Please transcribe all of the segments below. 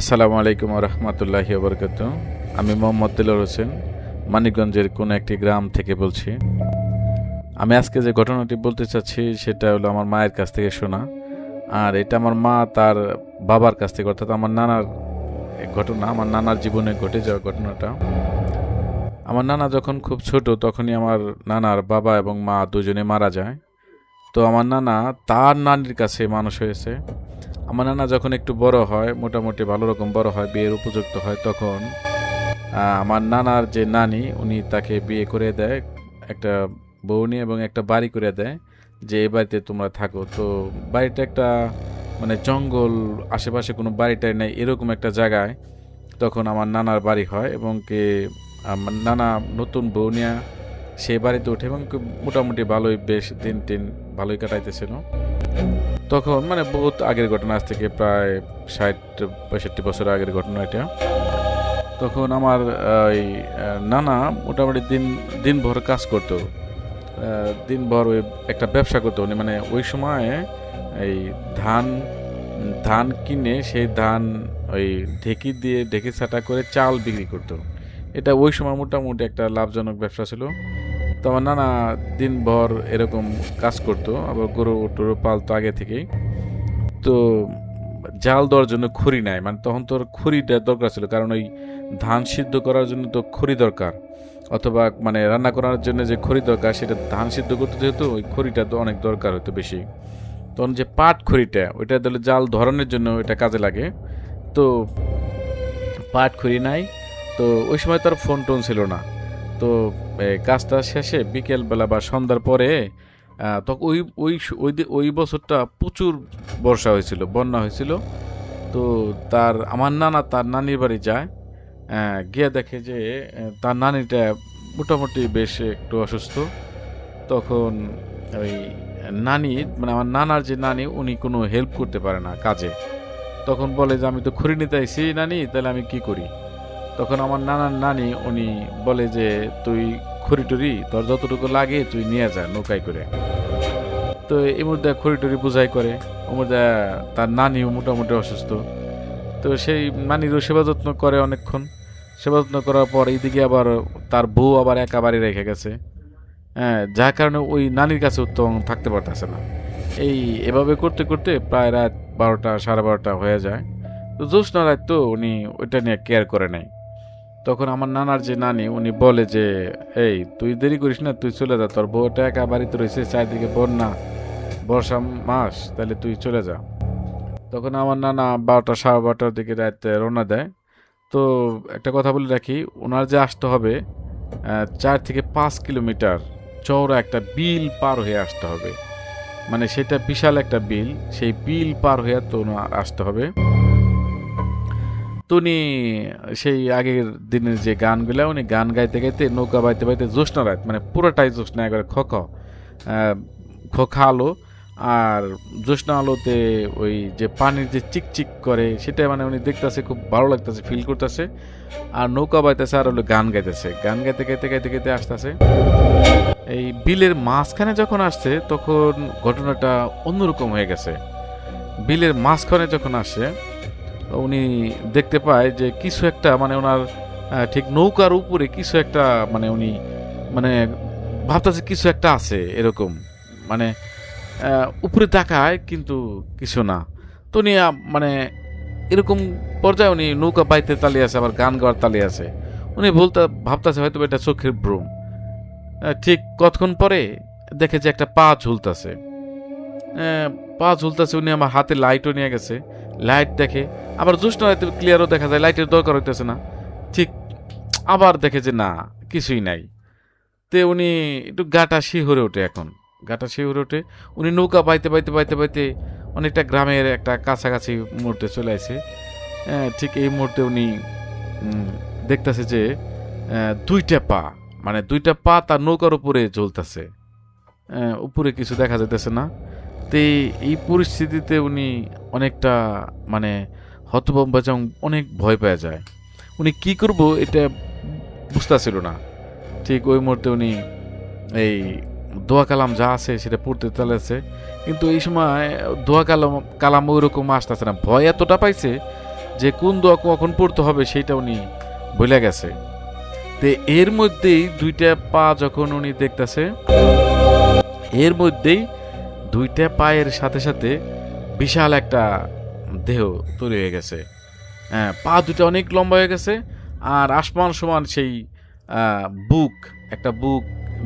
আসসালামু আলাইকুম রহমতুল্লাহি বরকাত। আমি মোহাম্মদ দিলর হোসেন, মানিকগঞ্জের কোন একটি গ্রাম থেকে বলছি। আমি আজকে যে ঘটনাটি বলতে চাচ্ছি সেটা হলো আমার মায়ের কাছ থেকে শোনা। আর এটা আমার মা তার বাবার কাছ থেকে, অর্থাৎ আমার নানার ঘটনা, আমার নানার জীবনে ঘটে যাওয়া ঘটনাটা। আমার নানা যখন খুব ছোট তখনই আমার নানার বাবা এবং মা দুজনে মারা যায়। তো আমার নানা তার নানির কাছে মানুষ হয়েছে। আমার নানা যখন একটু বড় হয়, মোটামুটি ভালো রকম বড় হয়, বিয়ের উপযুক্ত হয়, তখন আমার নানার যে নানি উনি তাকে বিয়ে করে দেয়, একটা বউ নিয়ে, এবং একটা বাড়ি করে দেয় যে এই বাড়িতে তোমরা থাকো। তো বাড়িটা একটা মানে জঙ্গল, আশেপাশে কোনো বাড়িটাই নেই, এরকম একটা জায়গায় তখন আমার নানার বাড়ি হয়। এবং আমার নানা নতুন বউ নিয়ে সেই বাড়িতে ওঠে এবং মোটামুটি ভালোই, বেশ দিন টিন ভালোই কাটাইতেছিল। তখন মানে বহুত আগের ঘটনা, আজ থেকে প্রায় 60-65 বছর আগের ঘটনা এটা। তখন আমার ওই নানা মোটামুটি দিনভর কাজ করতো, দিনভর ওই একটা ব্যবসা করতো উনি। মানে ওই সময়ে এই ধান ধান কিনে সেই ধান ওই ঢেকি ছাটা করে চাল বিক্রি করতো। এটা ওই সময় মোটামুটি একটা লাভজনক ব্যবসা ছিল। তো আমার নানা দিনভর এরকম কাজ করতো, আবার গরু টরু পালতো আগে থেকেই। তো জাল দেওয়ার জন্য খড়ি নাই, মানে তখন তোর খড়িটা দরকার ছিল, কারণ ওই ধান সিদ্ধ করার জন্য তো খড়ি দরকার, অথবা মানে রান্না করার জন্য যে খড়ি দরকার, সেটা ধান সিদ্ধ করতে যেহেতু ওই খড়িটা তো অনেক দরকার হতো বেশি। তখন যে পাট খড়িটা, ওইটা দিলে জাল ধরানোর জন্য ওইটা কাজে লাগে। তো পাট খড়ি নাই, তো ওই সময় তার ফোন টোন ছিল না। তো কাজটা শেষে বিকেলবেলা বা সন্ধ্যার পরে তখন ওই ওই ওই ওই বছরটা প্রচুর বর্ষা হয়েছিল, বন্যা হয়েছিল। তো আমার নানা তার নানির বাড়ি যায়, গিয়ে দেখে যে তার নানিটা মোটামুটি বেশ একটু অসুস্থ। তখন ওই নানি, মানে আমার নানার যে নানি, উনি কোনো হেল্প করতে পারে না কাজে। তখন বলে যে আমি তো খড়ি নিতে আইছি নানি, তাহলে আমি কি করি? তখন আমার নানার নানি উনি বলে যে তুই খড়ি টড়ি তোর যতটুকু লাগে তুই নিয়ে যা নৌকায় করে। তো এর মধ্যে খড়ি টড়ি বোঝাই করে, ওর মধ্যে তার নানিও মোটামুটি অসুস্থ। তো সেই নানিরও সেবা যত্ন করে অনেকক্ষণ। সেবা যত্ন করার পর এইদিকে আবার তার বউ আবার একা বাড়ি রেখে গেছে, হ্যাঁ, যার কারণে ওই নানির কাছে উত্তম থাকতে পারতেছে না। এভাবে করতে করতে প্রায় রাত 12টা 12:30 হয়ে যায়। তো জ্যোৎস্না রাত, তো উনি ওইটা নিয়ে কেয়ার করে নাই। তখন আমার নানার যে নানি উনি বলে যে এই তুই দেরি করিস না, তুই চলে যা, তোর বউটা একা বাড়িতে রয়েছে, চারিদিকে বন্যা, বর্ষা মাস, তাহলে তুই চলে যা। তখন আমার নানা 12টা 12:30 দিকে রাতে রওনা দেয়। তো একটা কথা বলে রাখি, ওনার যে আসতে হবে 4 থেকে 5 কিলোমিটার চওড়া একটা বিল পার হয়ে আসতে হবে। মানে সেটা বিশাল একটা বিল, সেই বিল পার হয়ে তো ওনার আসতে হবে। তো উনি সেই আগের দিনের যে গানগুলা, উনি গান গাইতে গাইতে নৌকা বাইতে বাইতে জ্যোৎস্না রাত, মানে পুরোটাই জ্যোৎস্না, একবারে খোখা আলো। আর জ্যোৎস্না আলোতে ওই যে পানির যে চিকচিক করে সেটা মানে উনি দেখতেছে, খুব ভালো লাগতেছে, ফিল করতেছে। আর নৌকা বাইতেছে আর হলো গান গাইতেছে, গান গাইতে গাইতে গাইতে গাইতে আসতেছে। এই বিলের মাঝখানে যখন আসছে তখন ঘটনাটা অন্যরকম হয়ে গেছে। বিলের মাঝখানে যখন আসে উনি দেখতে পায় যে কিছু একটা, মানে ওনার ঠিক নৌকার উপরে কিছু একটা, মানে উনি মানে ভাবতেছে কিছু একটা আছে এরকম, মানে উপরে তাকায় কিন্তু কিছু না। তো উনি মানে এরকম পর্যায়ে উনি নৌকা বাইতে তালিয়ে আছে, আবার গান গাওয়ার তালিয়ে আছে। উনি ভাবতেছে হয়তো এটা চোখের ভ্রম। ঠিক কতক্ষণ পরে দেখে যে একটা পা ঝুলতেছে, পা ঝুলতেছে। উনি আমার হাতে লাইটও নিয়ে গেছে, লাইট দেখে, আবার জ্যোৎস্না রাতে ক্লিয়ারও দেখা যায়, লাইটের দরকার হইতেছে না। ঠিক আবার দেখে যে না, কিছুই নাই। তে উনি একটু গাটা শিহরে ওঠে, এখন গাটা শিহরে ওঠে। উনি নৌকা বাইতে বাইতে বাইতে বাইতে অনেকটা গ্রামের একটা কাছাকাছি মুহূর্তে চলে আসে। ঠিক এই মুহূর্তে উনি দেখতেছে যে দুইটা পা, মানে দুইটা পা তার নৌকার উপরে ঝুলতেছে, উপরে কিছু দেখা যেতেছে না। তো এই পরিস্থিতিতে উনি অনেকটা মানে হতভম্ব, অনেক ভয় পেয়ে যায়। উনি কি করব এটা বুঝতেছিল না। ঠিক ওই মুহূর্তে উনি এই দোয়া কালাম যা আছে সেটা পড়তে চালাচ্ছে, কিন্তু এই সময় দোয়া কালাম কালাম ওই রকম আসতেছে না। ভয় এতটা পাইছে যে কোন দোয়া কখন পড়তে হবে সেইটা উনি ভুলে গেছে। তো এর মধ্যেই দুইটা পা যখন উনি দেখতেছে, এর মধ্যেই দুইটা পায়ের সাথে সাথে বিশাল একটা দেহ তৈরি হয়ে গেছে। হ্যাঁ, পা দুটো অনেক লম্বা হয়ে গেছে, আর আসমান সমান সেই বুক, একটা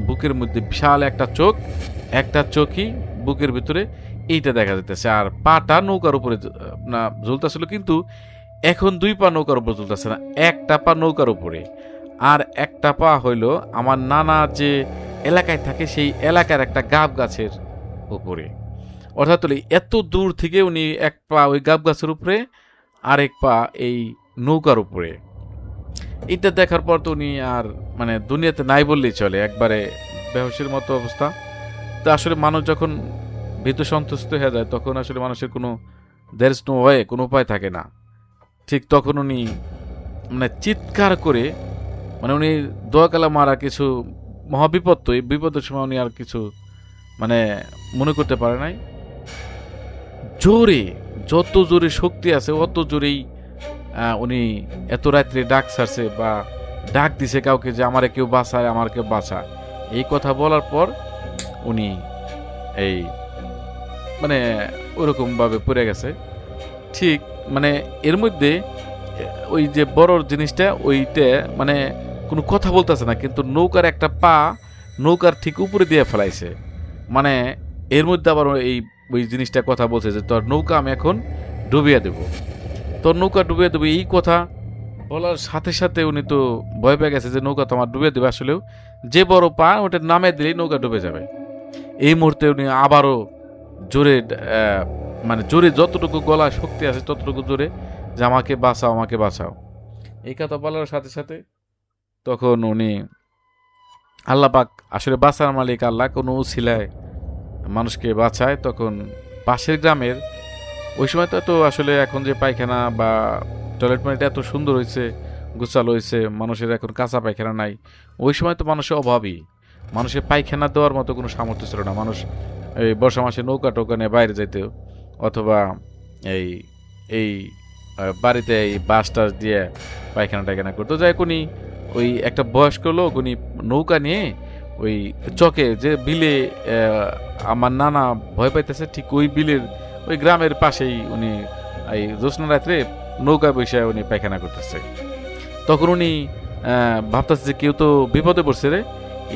বুকের মধ্যে বিশাল একটা চোখ, একটা চোখই বুকের ভিতরে, এইটা দেখা যেতেছে। আর পাটা নৌকার উপরে না ঝুলতেছিল, কিন্তু এখন দুই পা নৌকার উপর ঝুলতেছে না, একটা পা নৌকার উপরে, আর একটা পা হইল আমার নানা যে এলাকায় থাকে সেই এলাকার একটা গাব গাছের উপরে। অর্থাৎ এত দূর থেকে উনি এক পা ওই গাব গাছের উপরে, আরেক পা এই নৌকার উপরে। এটা দেখার পর তো উনি আর মানে দুনিয়াতে নাই বললেই চলে, একবারে বেহুশের মতো অবস্থা। তো আসলে মানুষ যখন ভীত সন্তুষ্ট হয়ে যায় তখন আসলে মানুষের কোনো দের ইজ নো ওয়ে, কোনো উপায় থাকে না। ঠিক তখন উনি মানে চিৎকার করে, মানে উনি দোয়া কালাম আর কিছু মহাবিপদ, তো এই বিপদের সময় উনি আর কিছু মানে মনে করতে পারে নাই। জোরে, যত জোরে শক্তি আছে অত জোরেই উনি এত রাত্রে ডাক ছাড়ছে বা ডাক দিছে কাউকে যে আমারে কেউ বাঁচায়, আমার কেউ বাঁচা। এই কথা বলার পর উনি এই মানে ওরকম ভাবে পড়ে গেছে। ঠিক মানে এর মধ্যে ওই যে বড় জিনিসটা ওইটা মানে কোনো কথা বলতেছে না, কিন্তু নৌকার একটা পা নৌকার ঠিক উপরে দিয়ে ফেলাইছে। মানে এর মধ্যে আবার ওই জিনিসটা কথা বলছে যে তোর নৌকা আমি এখন ডুবিয়ে দেব, তোর নৌকা ডুবিয়ে দেবো। এই কথা বলার সাথে সাথে উনি তো ভয় পেয়ে গেছে যে নৌকা তো আমার ডুবিয়ে দেবে। আসলেও যে বড় পা ওটা নামে দিলেই নৌকা ডুবে যাবে। এই মুহূর্তে উনি আবারও জোরে মানে জোরে যতটুকু গলা শক্তি আছে ততটুকু জোরে যে আমাকে বাঁচাও, আমাকে বাঁচাও। এই কথা বলার সাথে সাথে তখন উনি আল্লাহ পাক, আসলে বাঁচার মালিক আল্লাহ, কোনো উছিলায় মানুষকে বাঁচায়। তখন পাশের গ্রামের, ওই সময় তো এত আসলে এখন যে পায়খানা বা টয়লেট পানিটা এত সুন্দর হয়েছে, গোছালো হয়েছে, মানুষের এখন কাঁচা পায়খানা নাই। ওই সময় তো মানুষের অভাবই, মানুষের পায়খানা দেওয়ার মতো কোনো সামর্থ্য ছিল না। মানুষ এই বর্ষা মাসে নৌকা টোকা নিয়ে বাইরে যেত, অথবা এই এই বাড়িতে এই বাস টাস দিয়ে পায়খানা টায়খানা করতো। যাই উনি ওই একটা বয়স্ক লোক, উনি নৌকা নিয়ে ওই চকে যে বিলে আমার নানা ভয় পাইতেছে, ঠিক ওই বিলের ওই গ্রামের পাশেই উনি এই জ্যোৎস্না রাত্রে নৌকা বসে উনি পায়খানা করতেছে। তখন উনি ভাবতেছে যে কেউ তো বিপদে পড়ছে রে।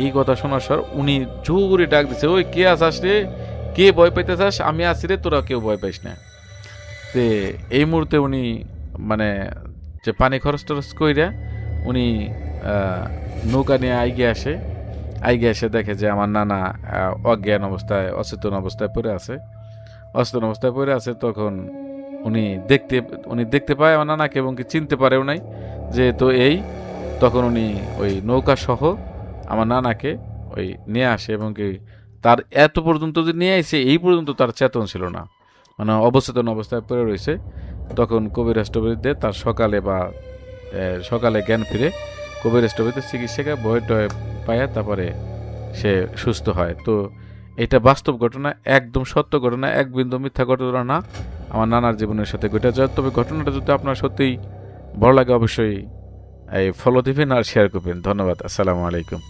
এই কথা শোনার পর উনি জোরে ডাক দিচ্ছে, ওই কে আসাস রে, কে ভয় পাইতে চাস, আমি আছি রে, তোরা কেউ ভয় পাইস না। তে এই মুহূর্তে উনি মানে যে পানি খরচ টরচ কইরা উনি নৌকা নিয়ে আইগে এসে দেখে যে আমার নানা অজ্ঞান অবস্থায়, অচেতন অবস্থায় পড়ে আছে। তখন উনি দেখতে পায় আমার নানাকে, এবং কি চিনতে পারেও নাই যে তো এই। তখন উনি ওই নৌকা সহ আমার নানাকে ওই নিয়ে আসে, এবং কি তার এত পর্যন্ত যে নিয়ে আসে এই পর্যন্ত তার চেতন ছিল না, মানে অবচেতন অবস্থায় পড়ে রয়েছে। তখন কবিরাজ টবিরাজে তার সকালে জ্ঞান ফিরে, কবিরাজ টবিরাজে চিকিৎসাকে ভয় টয় পায়, তারপরে সে সুস্থ হয়। তো এটা বাস্তব ঘটনা, একদম সত্য ঘটনা, এক বিন্দু মিথ্যা ঘটনা না, আমার নানার জীবনের সাথে ঘটে যায়। তবে ঘটনাটা যদি আপনার সত্যিই ভালো লাগে অবশ্যই এই ফলো দিবেন আর শেয়ার করবেন। ধন্যবাদ। আসসালামু আলাইকুম।